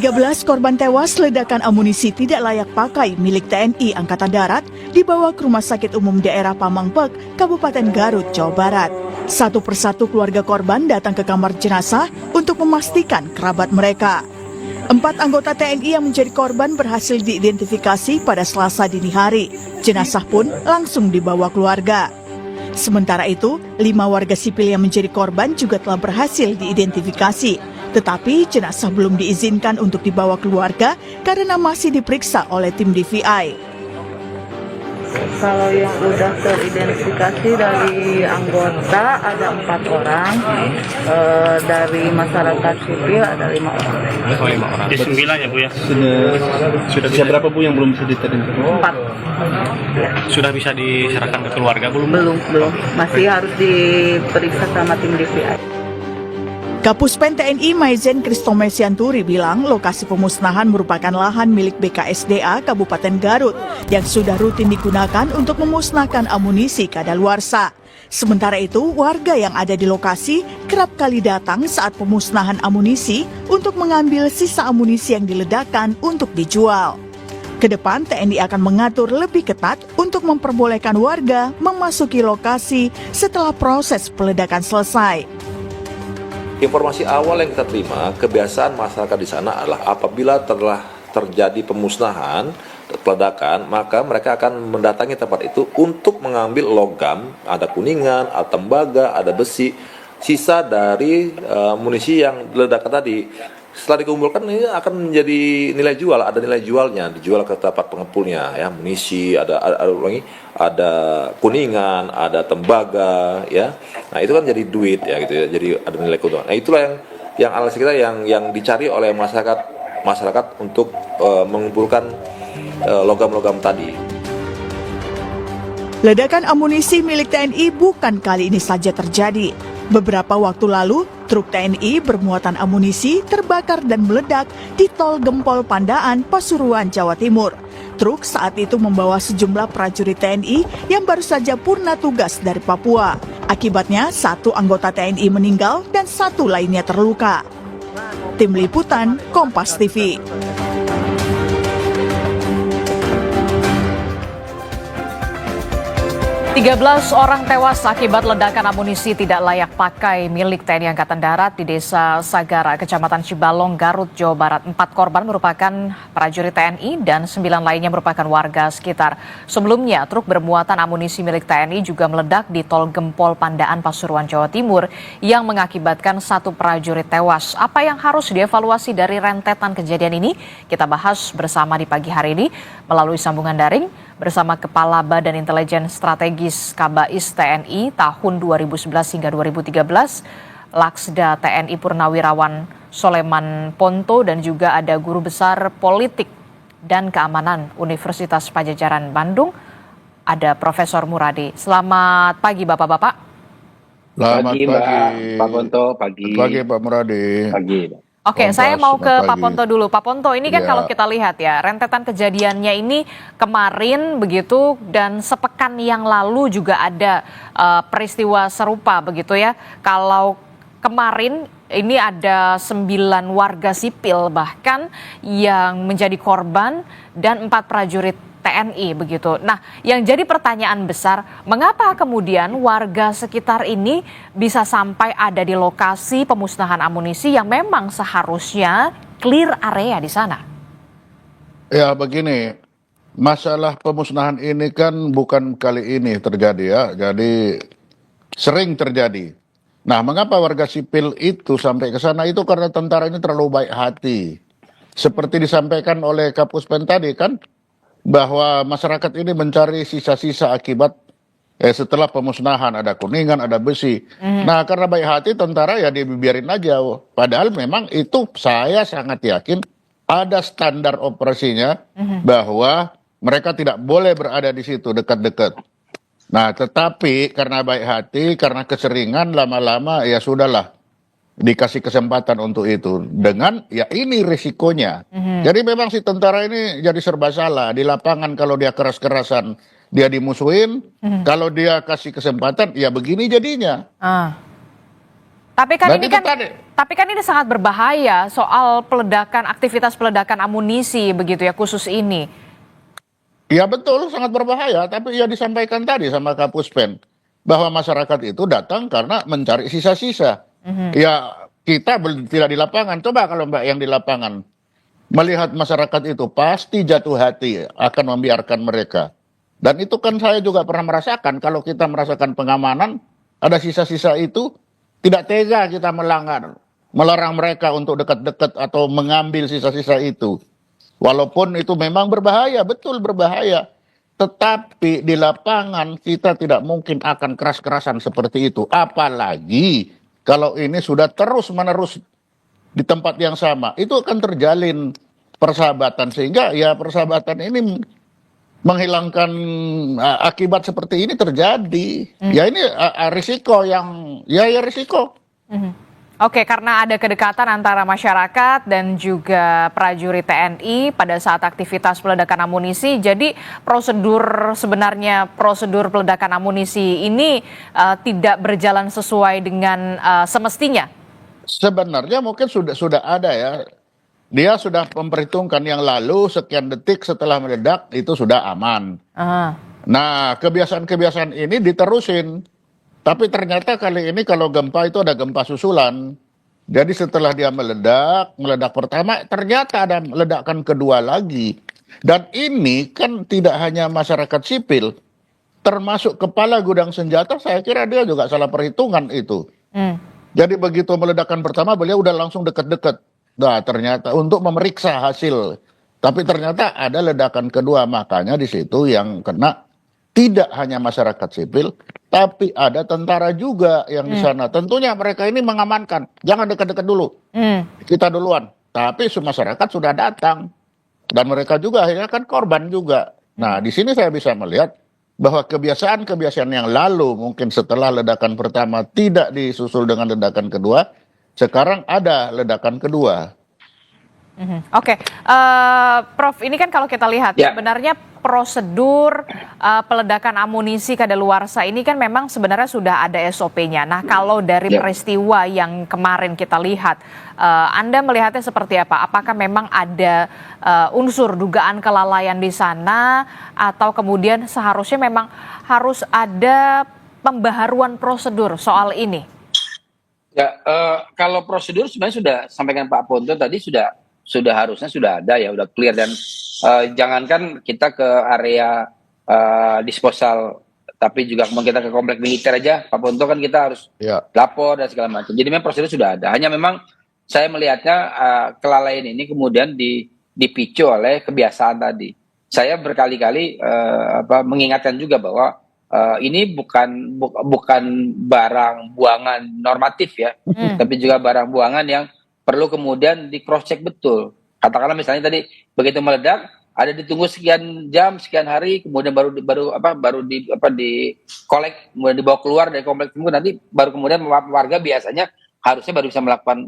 13 korban tewas ledakan amunisi tidak layak pakai milik TNI Angkatan Darat dibawa ke Rumah Sakit Umum Daerah Pamengpek, Kabupaten Garut, Jawa Barat. Satu persatu keluarga korban datang ke kamar jenazah untuk memastikan kerabat mereka. 4 anggota TNI yang menjadi korban berhasil diidentifikasi pada Selasa dini hari. Jenazah pun langsung dibawa keluarga. Sementara itu, 5 warga sipil yang menjadi korban juga telah berhasil diidentifikasi. Tetapi jenazah belum diizinkan untuk dibawa keluarga karena masih diperiksa oleh tim DVI. Kalau yang udah teridentifikasi dari anggota ada 4 orang, dari masyarakat sipil ada 5 orang. Oh, 5 orang. Jadi 9 ya Bu ya? Sudah bisa berapa Bu yang belum bisa diidentifikasi? 4. Sudah bisa diserahkan ke keluarga belum? Belum. Masih harus diperiksa sama tim DVI. Kapuspen TNI Maizen Kristome Sianturi bilang lokasi pemusnahan merupakan lahan milik BKSDA Kabupaten Garut yang sudah rutin digunakan untuk memusnahkan amunisi kadaluarsa. Sementara itu, warga yang ada di lokasi kerap kali datang saat pemusnahan amunisi untuk mengambil sisa amunisi yang diledakkan untuk dijual. Kedepan TNI akan mengatur lebih ketat untuk memperbolehkan warga memasuki lokasi setelah proses peledakan selesai. Informasi awal yang kita terima, kebiasaan masyarakat di sana adalah apabila telah terjadi pemusnahan, peledakan, maka mereka akan mendatangi tempat itu untuk mengambil logam, ada kuningan, ada tembaga, ada besi, sisa dari munisi yang ledakan tadi. Setelah dikumpulkan ini akan menjadi nilai jual, ada nilai jualnya, dijual ke tempat pengepulnya, ya munisi, ada kuningan, ada tembaga, ya. Nah itu kan jadi duit ya gitu ya, jadi ada nilai keuntungan. Nah itulah yang analisis kita yang dicari oleh masyarakat untuk mengumpulkan logam-logam tadi. Ledakan amunisi milik TNI bukan kali ini saja terjadi. Beberapa waktu lalu, truk TNI bermuatan amunisi terbakar dan meledak di Tol Gempol Pandaan, Pasuruan, Jawa Timur. Truk saat itu membawa sejumlah prajurit TNI yang baru saja purna tugas dari Papua. Akibatnya, 1 anggota TNI meninggal dan 1 lainnya terluka. Tim Liputan, Kompas TV. 13 orang tewas akibat ledakan amunisi tidak layak pakai milik TNI Angkatan Darat di Desa Sagara, Kecamatan Cibalong, Garut, Jawa Barat. 4 korban merupakan prajurit TNI dan 9 lainnya merupakan warga sekitar. Sebelumnya, truk bermuatan amunisi milik TNI juga meledak di Tol Gempol Pandaan, Pasuruan, Jawa Timur yang mengakibatkan 1 prajurit tewas. Apa yang harus dievaluasi dari rentetan kejadian ini? Kita bahas bersama di pagi hari ini melalui sambungan daring bersama Kepala Badan Intelijen Strategis Kabais TNI tahun 2011 hingga 2013, Laksda TNI Purnawirawan Soleman Ponto, dan juga ada Guru Besar Politik dan Keamanan Universitas Padjadjaran Bandung, ada Profesor Muradi. Selamat pagi Bapak-Bapak. Selamat pagi Pak Ponto, pagi. Pagi Pak Muradi. Pagi. Oke, saya mau ke Pak pagi. Ponto dulu. Pak Ponto, ini kan Ya. kalau kita lihat ya, rentetan kejadiannya ini kemarin begitu dan sepekan yang lalu juga ada peristiwa serupa begitu ya. Kalau kemarin ini ada 9 warga sipil bahkan yang menjadi korban dan 4 prajurit TNI begitu. Nah, yang jadi pertanyaan besar, mengapa kemudian warga sekitar ini bisa sampai ada di lokasi pemusnahan amunisi yang memang seharusnya clear area di sana? Ya begini, masalah pemusnahan ini kan bukan kali ini terjadi ya, jadi sering terjadi. Nah, mengapa warga sipil itu sampai ke sana itu karena tentara ini terlalu baik hati. Seperti disampaikan oleh Kapuspen tadi kan, bahwa masyarakat ini mencari sisa-sisa akibat setelah pemusnahan, ada kuningan, ada besi. Nah, karena baik hati tentara ya dibiarin aja. Padahal memang itu saya sangat yakin ada standar operasinya bahwa mereka tidak boleh berada di situ dekat-dekat. Nah, tetapi karena baik hati, karena keseringan lama-lama ya sudahlah. Dikasih kesempatan untuk itu dengan ya ini risikonya. Jadi memang si tentara ini jadi serba salah di lapangan. Kalau dia keras-kerasan dia dimusuhin, kalau dia kasih kesempatan ya begini jadinya. Tapi kan Dan ini itu kan tadi. tapi kan ini sangat berbahaya soal peledakan, aktivitas peledakan amunisi begitu ya, khusus ini. Ya betul, sangat berbahaya. Tapi ya disampaikan tadi sama Kapuspen bahwa masyarakat itu datang karena mencari sisa-sisa. Ya kita tidak di lapangan. Coba kalau Mbak yang di lapangan melihat masyarakat itu pasti jatuh hati akan membiarkan mereka. Dan itu kan saya juga pernah merasakan. Kalau kita merasakan pengamanan, ada sisa-sisa itu tidak tega kita melanggar, melarang mereka untuk dekat-dekat atau mengambil sisa-sisa itu. Walaupun itu memang berbahaya, betul berbahaya. Tetapi di lapangan kita tidak mungkin akan keras-kerasan seperti itu. Apalagi kalau ini sudah terus-menerus di tempat yang sama. Itu akan terjalin persahabatan. Sehingga ya persahabatan ini menghilangkan akibat seperti ini terjadi. Ya ini risiko yang, ya risiko. Oke, karena ada kedekatan antara masyarakat dan juga prajurit TNI pada saat aktivitas peledakan amunisi, jadi prosedur peledakan amunisi ini tidak berjalan sesuai dengan semestinya. Sebenarnya mungkin sudah ada ya. Dia sudah memperhitungkan yang lalu sekian detik setelah meledak itu sudah aman. Nah, kebiasaan-kebiasaan ini diterusin. Tapi ternyata kali ini kalau gempa itu ada gempa susulan. Jadi setelah dia meledak pertama, ternyata ada ledakan kedua lagi. Dan ini kan tidak hanya masyarakat sipil, termasuk kepala gudang senjata, saya kira dia juga salah perhitungan itu. Jadi begitu meledakan pertama, beliau udah langsung dekat-dekat. Nah, ternyata untuk memeriksa hasil. Tapi ternyata ada ledakan kedua, makanya di situ yang kena tidak hanya masyarakat sipil, tapi ada tentara juga yang di sana. Tentunya mereka ini mengamankan, jangan dekat-dekat dulu, kita duluan. Tapi masyarakat sudah datang, dan mereka juga akhirnya kan korban juga. Nah, di sini saya bisa melihat bahwa kebiasaan-kebiasaan yang lalu mungkin setelah ledakan pertama tidak disusul dengan ledakan kedua, sekarang ada ledakan kedua. Oke, Prof, ini kan kalau kita lihat sebenarnya prosedur peledakan amunisi kadaluarsa ini kan memang sebenarnya sudah ada SOP-nya. Nah, kalau dari peristiwa yang kemarin kita lihat, Anda melihatnya seperti apa? Apakah memang ada unsur dugaan kelalaian di sana atau kemudian seharusnya memang harus ada pembaharuan prosedur soal ini? Ya, kalau prosedur sebenarnya sudah sampaikan Pak Ponto tadi sudah harusnya sudah ada ya, udah clear. Dan jangankan kita ke area disposal, tapi juga kita ke komplek militer aja, Pak Ponto, kan kita harus lapor dan segala macam. Jadi memang prosedur sudah ada. Hanya memang saya melihatnya kelalaian ini kemudian dipicu oleh kebiasaan tadi. Saya berkali-kali mengingatkan juga bahwa ini bukan barang buangan normatif ya, tapi juga barang buangan yang perlu kemudian di cross check betul. Katakanlah misalnya tadi begitu meledak, ada ditunggu sekian jam, sekian hari, kemudian baru di kolek, kemudian dibawa keluar dari kompleks tersebut, nanti baru kemudian warga biasanya harusnya baru bisa melakukan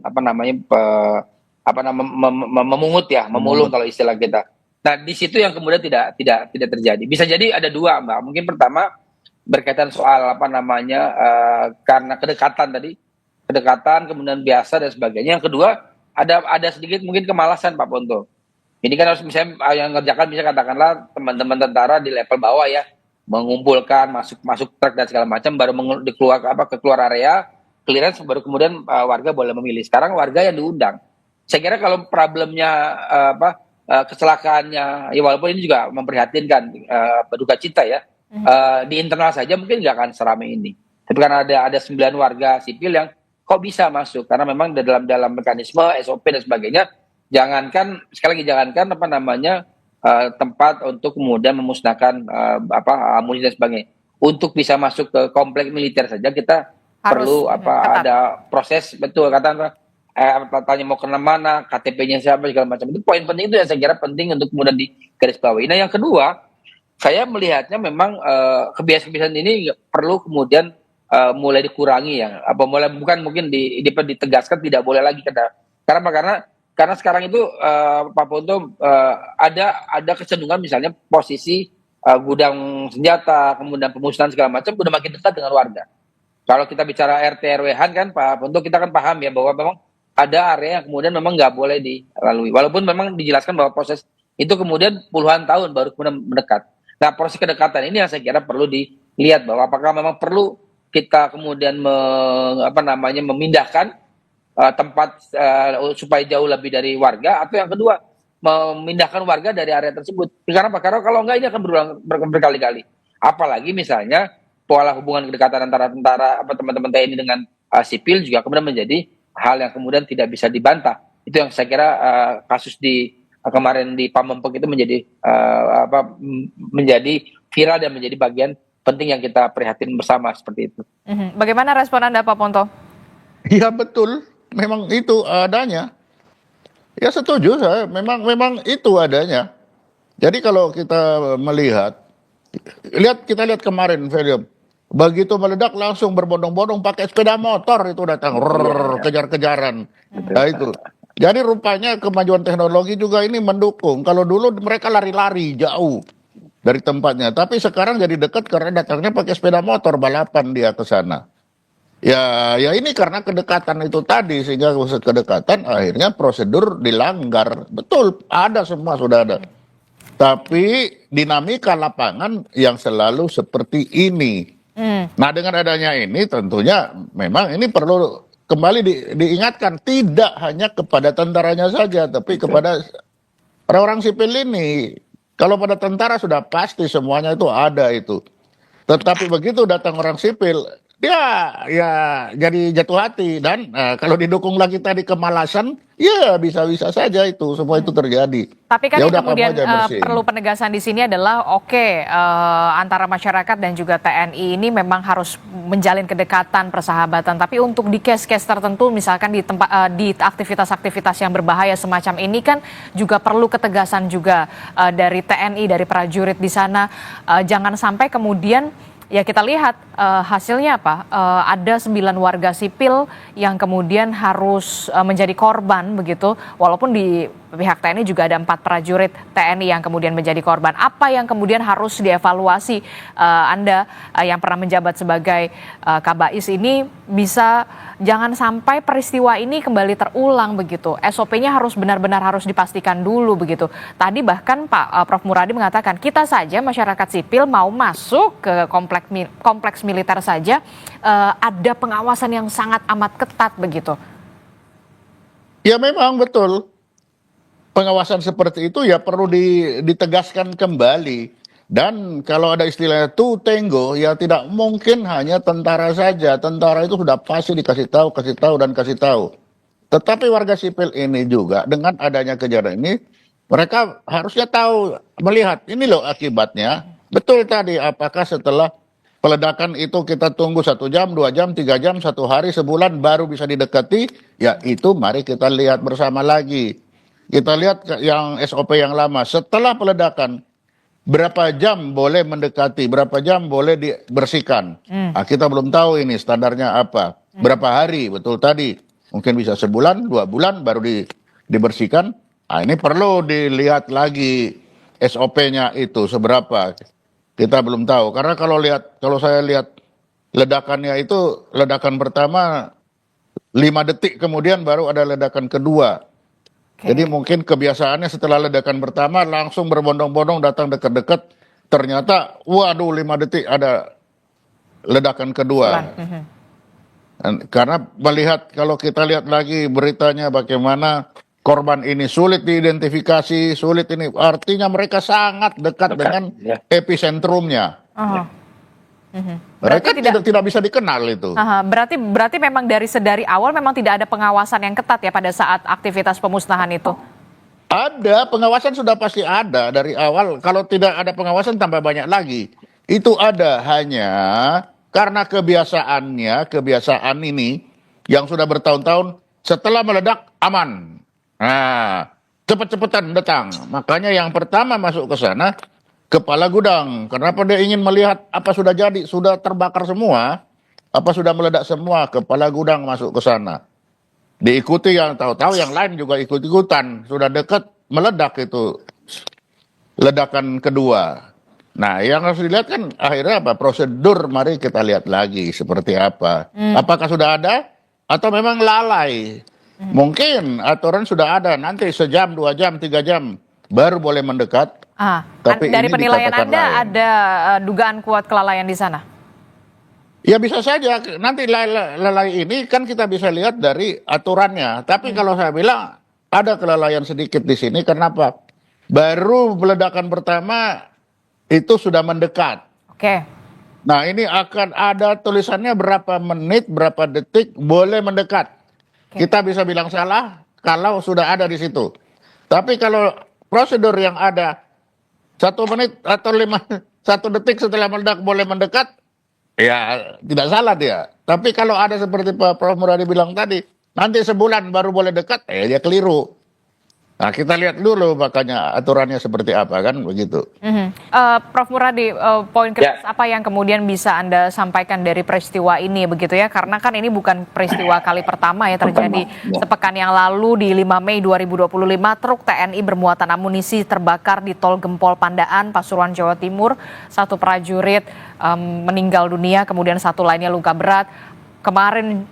memungut ya, memulung kalau istilah kita. Nah, di situ yang kemudian tidak terjadi. Bisa jadi ada dua, Mbak. Mungkin pertama berkaitan soal karena kedekatan kemudian biasa dan sebagainya. Yang kedua ada sedikit mungkin kemalasan, Pak Ponto. Ini kan harus misalnya yang ngerjakan bisa katakanlah teman-teman tentara di level bawah ya, mengumpulkan masuk truk dan segala macam, baru keluar area clearance, baru kemudian warga boleh memilih. Sekarang warga yang diundang. Saya kira kalau problemnya kecelakaannya ya, walaupun ini juga memprihatinkan, berduka cita ya, di internal saja mungkin nggak akan seramai ini. Tapi karena ada 9 warga sipil yang kok bisa masuk, karena memang dalam mekanisme SOP dan sebagainya, jangankan tempat untuk kemudian memusnahkan amunisi dan sebagainya, untuk bisa masuk ke komplek militer saja kita perlu ada proses betul, tanya mau ke mana, KTP-nya siapa segala macam. Itu poin penting, itu yang saya kira penting untuk kemudian digarisbawahi. Nah, yang kedua, saya melihatnya memang kebiasaan-kebiasaan ini perlu kemudian mulai dikurangi ya, bukan mungkin ditegaskan tidak boleh lagi, karena sekarang itu Pak Ponto ada kecenderungan misalnya posisi gudang senjata kemudian pemusnahan segala macam udah makin dekat dengan warga. Kalau kita bicara RT RW-an kan Pak Ponto, kita kan paham ya bahwa memang ada area yang kemudian memang nggak boleh dilalui. Walaupun memang dijelaskan bahwa proses itu kemudian puluhan tahun baru kemudian mendekat. Nah, proses kedekatan ini yang saya kira perlu dilihat bahwa apakah memang perlu kita kemudian memindahkan tempat supaya jauh lebih dari warga, atau yang kedua memindahkan warga dari area tersebut. Karena apa? Karena kalau enggak ini akan berulang berkali-kali. Apalagi misalnya pola hubungan kedekatan antara tentara teman-teman TNI dengan sipil juga kemudian menjadi hal yang kemudian tidak bisa dibantah. Itu yang saya kira kasus kemarin di Pamempek itu menjadi viral dan menjadi bagian penting yang kita prihatin bersama seperti itu. Bagaimana respon Anda, Pak Ponto? Ya betul, memang itu adanya. Ya setuju saya, memang itu adanya. Jadi kalau kita kita lihat kemarin film, begitu meledak langsung berbondong-bondong pakai sepeda motor itu datang, kejar-kejaran. Nah itu. Jadi rupanya kemajuan teknologi juga ini mendukung. Kalau dulu mereka lari-lari jauh dari tempatnya, tapi sekarang jadi dekat karena datangnya pakai sepeda motor balapan dia ke sana. Ya ini karena kedekatan itu tadi, sehingga kedekatan akhirnya prosedur dilanggar. Betul, ada semua sudah ada. Tapi dinamika lapangan yang selalu seperti ini. Nah dengan adanya ini tentunya memang ini perlu kembali diingatkan, tidak hanya kepada tentaranya saja, tapi kepada orang-orang sipil ini. Kalau pada tentara sudah pasti semuanya itu ada itu. Tetapi begitu datang orang sipil, ya jadi jatuh hati. Dan kalau didukung lagi tadi kemalasan, ya bisa-bisa saja itu semua itu terjadi. Tapi kan Ya yang udah, kemudian kamu aja bersihin. perlu penegasan di sini adalah antara masyarakat dan juga TNI ini memang harus menjalin kedekatan, persahabatan. Tapi untuk di case-case tertentu, misalkan di aktivitas-aktivitas yang berbahaya semacam ini kan juga perlu ketegasan juga dari TNI, dari prajurit di sana. Jangan sampai kemudian ya kita lihat hasilnya apa? Ada 9 warga sipil yang kemudian harus menjadi korban begitu, walaupun di pihak TNI juga ada 4 prajurit TNI yang kemudian menjadi korban. Apa yang kemudian harus dievaluasi Anda yang pernah menjabat sebagai Kabais ini, bisa jangan sampai peristiwa ini kembali terulang begitu. SOP-nya harus benar-benar harus dipastikan dulu begitu. Tadi bahkan Pak Prof Muradi mengatakan kita saja masyarakat sipil mau masuk ke kompleks militer saja ada pengawasan yang sangat amat ketat begitu. Ya memang betul. Pengawasan seperti itu ya perlu ditegaskan kembali. Dan kalau ada istilahnya tu tenggo, ya tidak mungkin hanya tentara saja. Tentara itu sudah pasti dikasih tahu, kasih tahu. Tetapi warga sipil ini juga dengan adanya kejadian ini, mereka harusnya tahu, melihat ini loh akibatnya. Betul tadi, apakah setelah peledakan itu kita tunggu 1 jam, 2 jam, 3 jam, 1 hari, sebulan baru bisa didekati? Ya itu mari kita lihat bersama lagi. Kita lihat yang SOP yang lama, setelah peledakan, berapa jam boleh mendekati, berapa jam boleh dibersihkan. Nah, kita belum tahu ini standarnya apa. Berapa hari, betul tadi. Mungkin bisa sebulan, 2 bulan baru dibersihkan. Nah, ini perlu dilihat lagi SOP-nya itu seberapa. Kita belum tahu. Karena kalau saya lihat ledakannya itu, ledakan pertama 5 detik kemudian baru ada ledakan kedua. Jadi mungkin kebiasaannya setelah ledakan pertama langsung berbondong-bondong datang dekat-dekat, ternyata waduh 5 detik ada ledakan kedua. Karena kalau kita lihat lagi beritanya bagaimana korban ini sulit diidentifikasi, sulit ini artinya mereka sangat dekat dengan episentrumnya. Mereka tidak bisa dikenal itu. Berarti memang dari awal memang tidak ada pengawasan yang ketat ya pada saat aktivitas pemusnahan itu. Ada, pengawasan sudah pasti ada dari awal. Kalau tidak ada pengawasan tambah banyak lagi. Itu ada, hanya karena kebiasaan ini yang sudah bertahun-tahun setelah meledak aman. Nah, cepet-cepetan datang. Makanya yang pertama masuk ke sana kepala gudang. Kenapa dia ingin melihat apa sudah jadi, sudah terbakar semua, apa sudah meledak semua, kepala gudang masuk ke sana. Diikuti yang tahu-tahu yang lain juga ikut-ikutan, sudah dekat meledak itu ledakan kedua. Nah, yang harus dilihat kan akhirnya apa? Prosedur, mari kita lihat lagi seperti apa. Apakah sudah ada atau memang lalai? Mungkin aturan sudah ada, nanti sejam, 2 jam, 3 jam baru boleh mendekat. Tapi Dari ini penilaian dikatakan Anda lain. ada dugaan kuat kelalaian di sana? Ya bisa saja, nanti lalai ini kan kita bisa lihat dari aturannya. Tapi kalau saya bilang ada kelalaian sedikit di sini, kenapa? Baru ledakan pertama itu sudah mendekat. Oke. Nah, ini akan ada tulisannya berapa menit, berapa detik boleh mendekat. Kita bisa bilang salah kalau sudah ada di situ. Tapi kalau prosedur yang ada 1 menit atau 1 detik setelah meledak boleh mendekat, ya tidak salah dia. Tapi kalau ada seperti Pak Prof Muradi bilang tadi, nanti sebulan baru boleh dekat, dia keliru. Nah, kita lihat dulu makanya aturannya seperti apa kan begitu. Prof Muradi, poin kritis apa yang kemudian bisa Anda sampaikan dari peristiwa ini begitu ya? Karena kan ini bukan peristiwa kali pertama ya terjadi. Sepekan yang lalu di 5 Mei 2025 truk TNI bermuatan amunisi terbakar di Tol Gempol Pandaan, Pasuruan, Jawa Timur. 1 prajurit meninggal dunia, kemudian 1 lainnya luka berat. Kemarin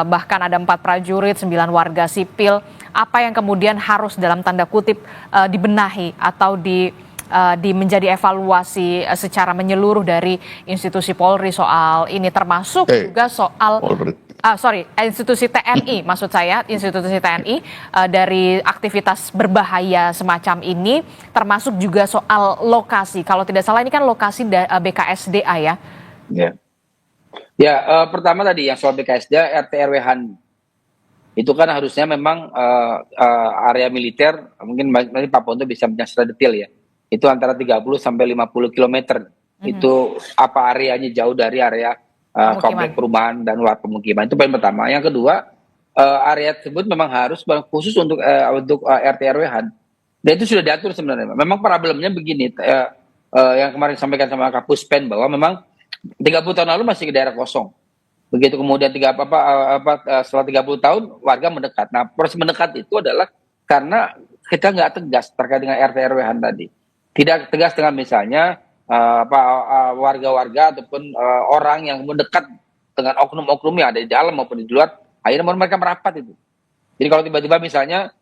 bahkan ada 4 prajurit, 9 warga sipil. Apa yang kemudian harus dalam tanda kutip dibenahi atau menjadi evaluasi secara menyeluruh dari institusi Polri soal ini, termasuk juga soal institusi TNI, maksud saya institusi TNI dari aktivitas berbahaya semacam ini, termasuk juga soal lokasi. Kalau tidak salah ini kan lokasi BKSDA ya. Pertama tadi yang soal BKSDA RT RW Han itu kan harusnya memang area militer, mungkin nanti Pak Ponto bisa menjelaskan secara detail ya. Itu antara 30 sampai 50 km. Itu apa areanya jauh dari area komplek perumahan dan luar pemukiman. Itu poin pertama. Yang kedua, area tersebut memang harus khusus untuk RT RW Han. Dan itu sudah diatur sebenarnya. Memang problemnya begini, yang kemarin disampaikan sama Kapuspen bahwa memang 30 tahun lalu masih ke daerah kosong. Begitu kemudian setelah 30 tahun warga mendekat. Nah, proses mendekat itu adalah karena kita nggak tegas terkait dengan RT RW Han tadi. Tidak tegas dengan misalnya warga-warga ataupun orang yang mendekat dengan oknum-oknum yang ada di dalam maupun di luar, akhirnya mereka merapat itu. Jadi kalau tiba-tiba misalnya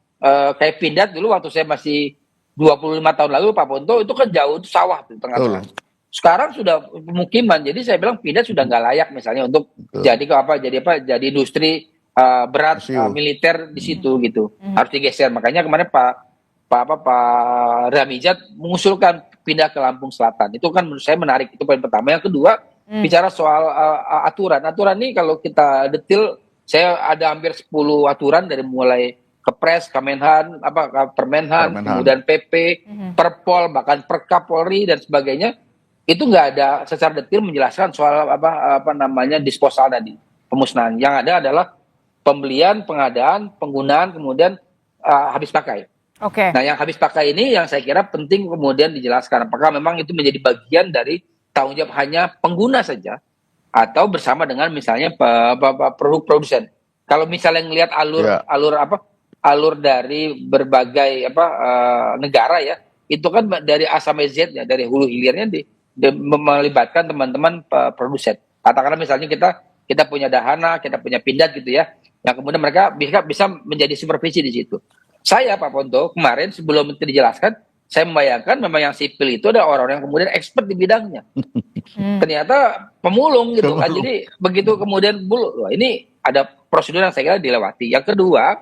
kayak Pindad dulu waktu saya masih 25 tahun lalu Pak Ponto, itu kan jauh, itu sawah di tengah-tengah. Sekarang sudah pemukiman, jadi saya bilang Pindad sudah nggak layak misalnya untuk jadi industri berat militer di situ gitu. Harus digeser. Makanya kemarin Pak Ramijat mengusulkan pindah ke Lampung Selatan. Itu kan menurut saya menarik, itu poin pertama. Yang kedua, bicara soal aturan. Aturan ini kalau kita detail, saya ada hampir 10 aturan dari mulai Kepres, Kemenhan, Permenhan, kemudian PP, Perpol, bahkan Perkapolri dan sebagainya. Itu nggak ada secara detail menjelaskan soal disposal tadi, pemusnahan. Yang ada adalah pembelian, pengadaan, penggunaan, kemudian habis pakai. Nah, yang habis pakai ini yang saya kira penting kemudian dijelaskan. Apakah memang itu menjadi bagian dari tanggung jawab hanya pengguna saja, atau bersama dengan misalnya produsen. Kalau misalnya ngelihat alur dari berbagai negara ya, itu kan dari A sampai Z ya, dari hulu hilirnya melibatkan teman-teman produsen. Katakanlah misalnya kita punya Dahana, kita punya Pindad gitu ya, yang kemudian mereka bisa menjadi supervisi di situ. Saya Pak Ponto kemarin sebelum itu dijelaskan, saya membayangkan memang yang sipil itu ada orang-orang yang kemudian expert di bidangnya. Ternyata pemulung gitu kan. Jadi begitu kemudian ini ada prosedur yang saya kira dilewati. Yang kedua,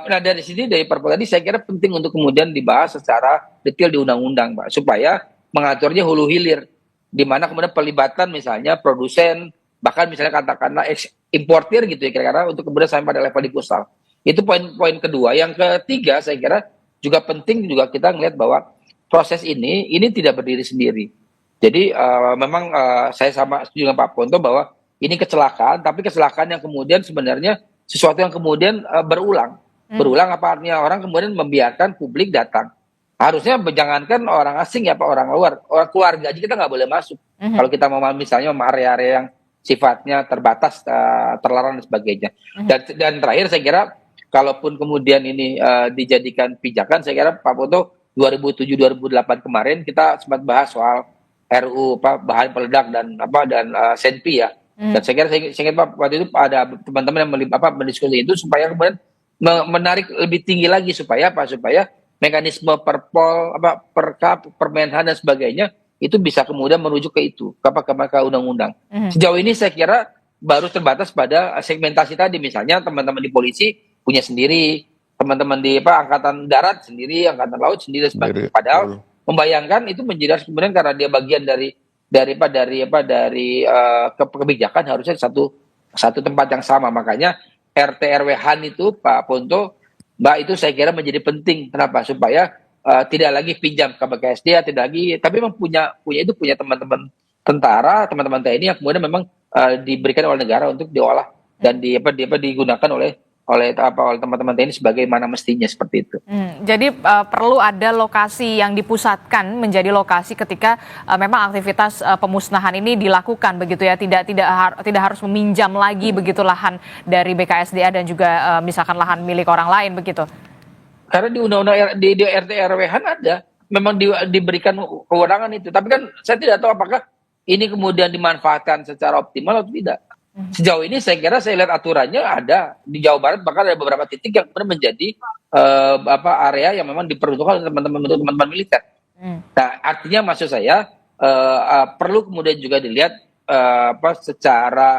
dari sini dari Perpol tadi saya kira penting untuk kemudian dibahas secara detail di undang-undang, Pak, supaya mengaturnya hulu hilir, di mana kemudian pelibatan misalnya produsen, bahkan misalnya katakanlah importir gitu ya kira-kira, untuk kemudian sampai pada level disposal. Itu poin kedua. Yang ketiga saya kira juga penting juga kita melihat bahwa proses ini tidak berdiri sendiri. Jadi memang saya sama setuju dengan Pak Ponto bahwa ini kecelakaan, tapi kecelakaan yang kemudian sebenarnya sesuatu yang kemudian berulang. Berulang apa artinya? Orang kemudian membiarkan publik datang. Harusnya jangankan orang asing ya Pak, orang luar, orang keluarga aja kita nggak boleh masuk. Kalau kita mau misalnya area-area yang sifatnya terbatas, terlarang dan sebagainya. Dan terakhir saya kira kalaupun kemudian ini dijadikan pijakan, saya kira Pak Ponto 2007-2008 kemarin kita sempat bahas soal RUU bahan peledak dan senpi ya. Dan saya kira saya ingat Pak, waktu itu ada teman-teman yang mendiskusi itu supaya kemudian menarik lebih tinggi lagi supaya mekanisme perpol, perkap, permenhan dan sebagainya itu bisa kemudian merujuk ke itu, ke undang-undang. Sejauh ini saya kira baru terbatas pada segmentasi tadi, misalnya teman-teman di polisi punya sendiri, teman-teman di angkatan darat sendiri, angkatan laut sendiri dan sebagainya. Padahal membayangkan itu menjadi kemudian karena dia bagian dari kebijakan harusnya satu tempat yang sama. Makanya RT RW Han itu Pak Ponto, Mbak, itu saya kira menjadi penting. Kenapa? Supaya tidak lagi pinjam ke BKSDA, tidak lagi, tapi memang punya teman-teman tentara, teman-teman TNI yang kemudian memang diberikan oleh negara untuk diolah dan digunakan oleh teman-teman TNI sebagaimana mestinya, seperti itu. Jadi perlu ada lokasi yang dipusatkan menjadi lokasi ketika memang aktivitas pemusnahan ini dilakukan begitu ya, tidak harus meminjam lagi begitu lahan dari BKSDA dan juga misalkan lahan milik orang lain begitu. Karena di undang-undang di RT RW ada memang diberikan kewenangan itu, tapi kan saya tidak tahu apakah ini kemudian dimanfaatkan secara optimal atau tidak. Sejauh ini saya kira saya lihat aturannya ada di Jawa Barat, bahkan ada beberapa titik yang kemudian menjadi area yang memang diperuntukkan oleh teman-teman militer. Nah, artinya maksud saya perlu kemudian juga dilihat secara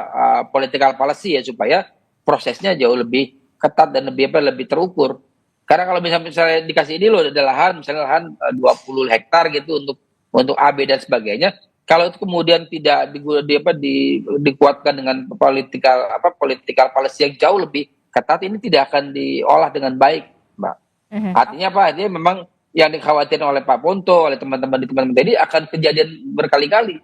political policy ya, supaya prosesnya jauh lebih ketat dan lebih terukur. Terukur. Karena kalau misalnya dikasih ini loh, ada lahan, misalnya lahan 20 hektar gitu untuk AB dan sebagainya. Kalau itu kemudian tidak dikuatkan dengan political policy yang jauh lebih ketat, ini tidak akan diolah dengan baik, Mbak. Artinya apa? Artinya memang yang dikhawatirkan oleh Pak Ponto, oleh teman-teman TNI akan kejadian berkali-kali.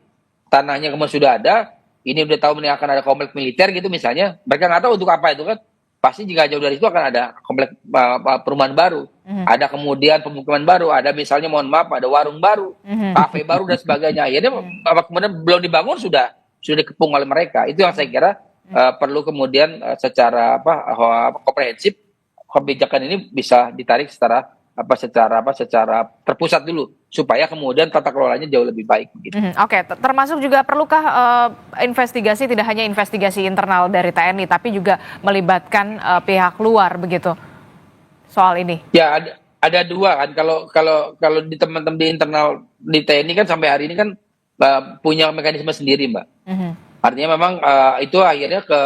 Tanahnya kemudian sudah ada, ini udah tahu akan ada komplek militer gitu misalnya, mereka nggak tahu untuk apa itu kan. Pasti jika jauh dari itu akan ada komplek perumahan baru, ada kemudian pemukiman baru, ada misalnya mohon maaf ada warung baru, kafe baru dan sebagainya. Akhirnya kemudian belum dibangun sudah dikepung oleh mereka. Itu yang saya kira perlu kemudian secara komprehensif kebijakan ini bisa ditarik secara terpusat dulu supaya kemudian tata kelolanya jauh lebih baik begitu. Oke, termasuk juga perlukah investigasi, tidak hanya investigasi internal dari TNI tapi juga melibatkan pihak luar begitu soal ini? Ya ada dua kan, kalau di teman-teman di internal di TNI kan sampai hari ini kan punya mekanisme sendiri, Mbak. Artinya memang itu akhirnya ke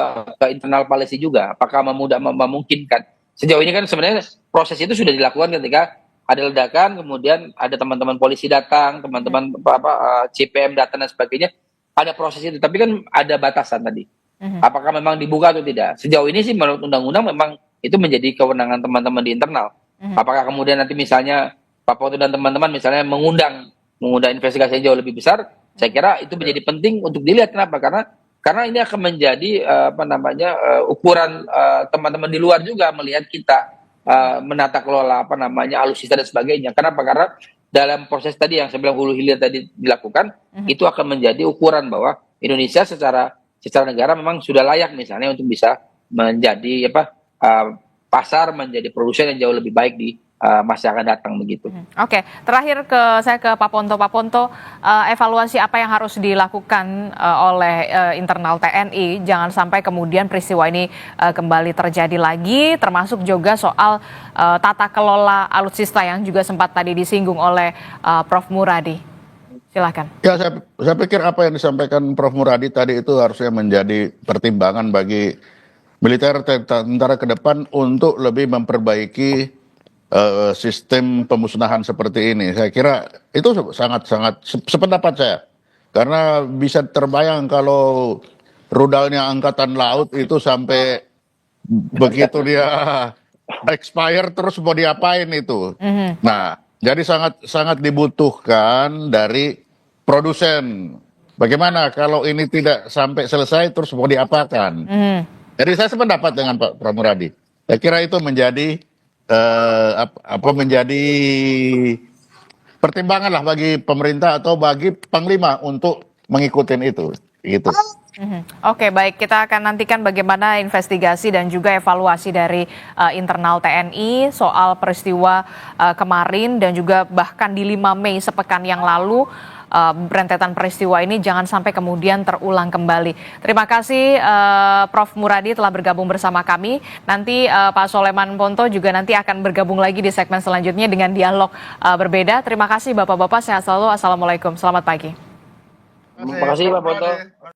internal policy juga, apakah memungkinkan. Sejauh ini kan sebenarnya proses itu sudah dilakukan ketika ada ledakan, kemudian ada teman-teman polisi datang, teman-teman CPM datang dan sebagainya, ada proses itu. Tapi kan ada batasan tadi. Apakah memang dibuka atau tidak? Sejauh ini sih menurut undang-undang memang itu menjadi kewenangan teman-teman di internal. Apakah kemudian nanti misalnya Pak Poto dan teman-teman misalnya mengundang investigasi yang jauh lebih besar, saya kira itu menjadi penting untuk dilihat. Kenapa? Karena ini akan menjadi ukuran teman-teman di luar juga melihat kita menata kelola alutsista dan sebagainya. Kenapa? Karena dalam proses tadi yang saya bilang hulu hilir tadi dilakukan, itu akan menjadi ukuran bahwa Indonesia secara negara memang sudah layak misalnya untuk bisa menjadi pasar, menjadi produsen yang jauh lebih baik di masa akan datang begitu. Oke, terakhir saya ke Pak Ponto. Pak Ponto, evaluasi apa yang harus dilakukan oleh internal TNI, jangan sampai kemudian peristiwa ini kembali terjadi lagi, termasuk juga soal tata kelola alutsista yang juga sempat tadi disinggung oleh Prof. Muradi. Silakan. Ya, saya pikir apa yang disampaikan Prof. Muradi tadi itu harusnya menjadi pertimbangan bagi militer tentara ke depan untuk lebih memperbaiki sistem pemusnahan seperti ini. Saya kira itu sangat sependapat saya. Karena bisa terbayang kalau rudalnya angkatan laut itu sampai begitu dia expire terus mau diapain itu. Nah, jadi sangat dibutuhkan dari produsen. Bagaimana kalau ini tidak sampai selesai terus mau diapakan? Jadi saya sependapat dengan Pak Pramuradi. Saya kira itu menjadi menjadi pertimbangan lah bagi pemerintah atau bagi Panglima untuk mengikuti itu, gitu. Oke, baik, kita akan nantikan bagaimana investigasi dan juga evaluasi dari internal TNI soal peristiwa kemarin dan juga bahkan di 5 Mei sepekan yang lalu rentetan peristiwa ini jangan sampai kemudian terulang kembali. Terima kasih Prof. Muradi telah bergabung bersama kami. Nanti Pak Soleman Ponto juga nanti akan bergabung lagi di segmen selanjutnya dengan dialog berbeda. Terima kasih Bapak-Bapak, sehat selalu. Assalamualaikum, selamat pagi. Terima kasih Pak Ponto.